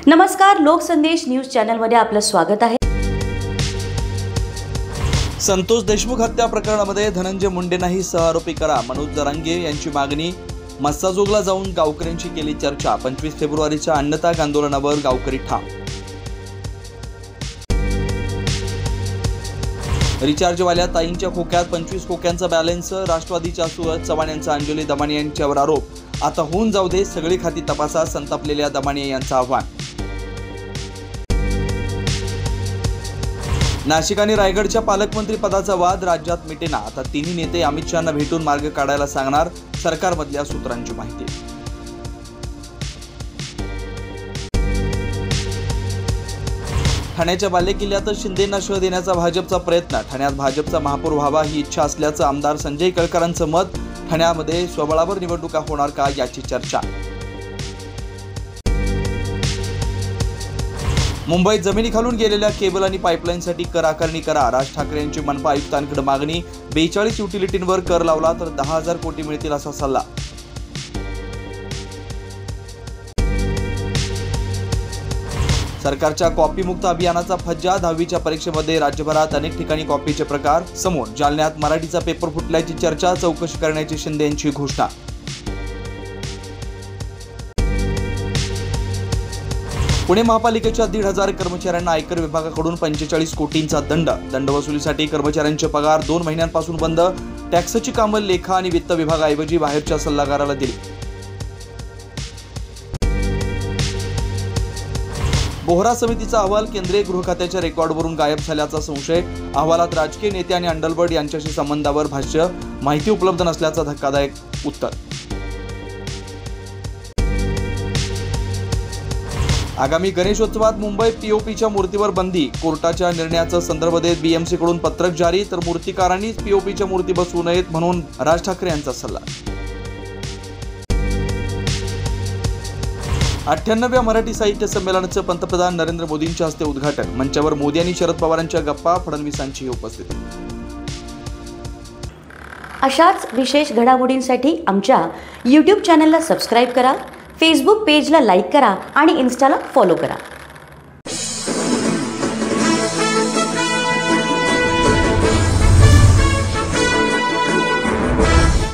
नमस्कार, लोकसंदेश न्यूज चॅनलमध्ये आपलं स्वागत आहे। संतोष देशमुख हत्या प्रकरणामध्ये धनंजय मुंडेंनाही सहआरोपी करा, मनोज जरांगे यांची मागणी। मस्साजोगला जाऊन गावकऱ्यांची केली चर्चा। 25 फेब्रुवारीच्या अन्नत्याग आंदोलनावर गावकरी ठाम। रिचार्जवाल्या ताईंच्या खोक्यात 25 खोक्यांचा बॅलन्स। राष्ट्रवादीच्या सुरज चव्हाण यांचा अंजली दमानिया यांच्यावर आरोप। आता होऊन जाऊ दे, सगळी खाती तपासा, संतापलेल्या दमानिया यांचं आव्हान। नाशिक आणि रायगडच्या पालकमंत्री पदाचा वाद राज्यात मिटेना। आता तिन्ही नेते अमित शहांना भेटून मार्ग काढायला सांगणार, सरकारमधल्या सूत्रांची माहिती। ठाण्याच्या बालेकिल्ल्यातच शिंदेंना शह देण्याचा भाजपचा प्रयत्न। ठाण्यात भाजपचा महापौर व्हावा ही इच्छा असल्याचं आमदार संजय केळकरांचं मत। ठाण्यामध्ये स्वबळावर निवडणुका होणार का याची चर्चा। मुंबईत जमिनीखालून गेलेल्या केबल आणि पाईपलाईनसाठी कर आकारणी करा। राज ठाकरे यांची मनपा आयुक्तांकडे मागणी। 42 युटिलिटींवर कर लावला तर 10,000 कोटी मिळतील असा सल्ला। सरकारच्या कॉपीमुक्त अभियानाचा फज्जा। 10वीच्या परीक्षेमध्ये राज्यभरात अनेक ठिकाणी कॉपीचे प्रकार समोर। जालन्यात मराठीचा पेपर फुटल्याची चर्चा। चौकशी करण्याची शिंदे यांची घोषणा। पुणे महापालिकेच्या 1,500 कर्मचाऱ्यांना आयकर विभागाकडून 45 कोटींचा दंड। दंडवसुलीसाठी कर्मचाऱ्यांचे पगार 2 महिन्यांपासून बंद। टॅक्सची कामं लेखा आणि वित्त विभागाऐवजी बाहेरच्या सल्लागाराला दिली। बोहरा समितीचा अहवाल केंद्रीय गृह खात्याच्या रेकॉर्डवरून गायब झाल्याचा संशय। अहवालात राजकीय नेते आणि अंडलबर्ड यांच्याशी संबंधावर भाष्य। माहिती उपलब्ध नसल्याचं धक्कादायक उत्तर। आगामी गणेशोत्सवात मुंबईत पीओपीच्या मूर्तीवर बंदी। कोर्टाच्या निर्णयाचा संदर्भ देत बीएमसीकडून पत्रक जारी। तर मूर्तिकारांनीच पीओपीच्या मूर्ती बसवू नयेत म्हणून राज ठाकरे यांचा सल्ला। 98व्या मराठी साहित्य संमेलनाचं पंतप्रधान नरेंद्र मोदींच्या हस्ते उद्घाटन। मंचावर मोदी आणि शरद पवारांच्या गप्पा, फडणवीसांचीही उपस्थिती। अशाच विशेष घडामोडींसाठी आमच्या YouTube चॅनलला सबस्क्राइब करा, फेसबुक पेजला लाईक करा आणि इन्स्टाला फॉलो करा।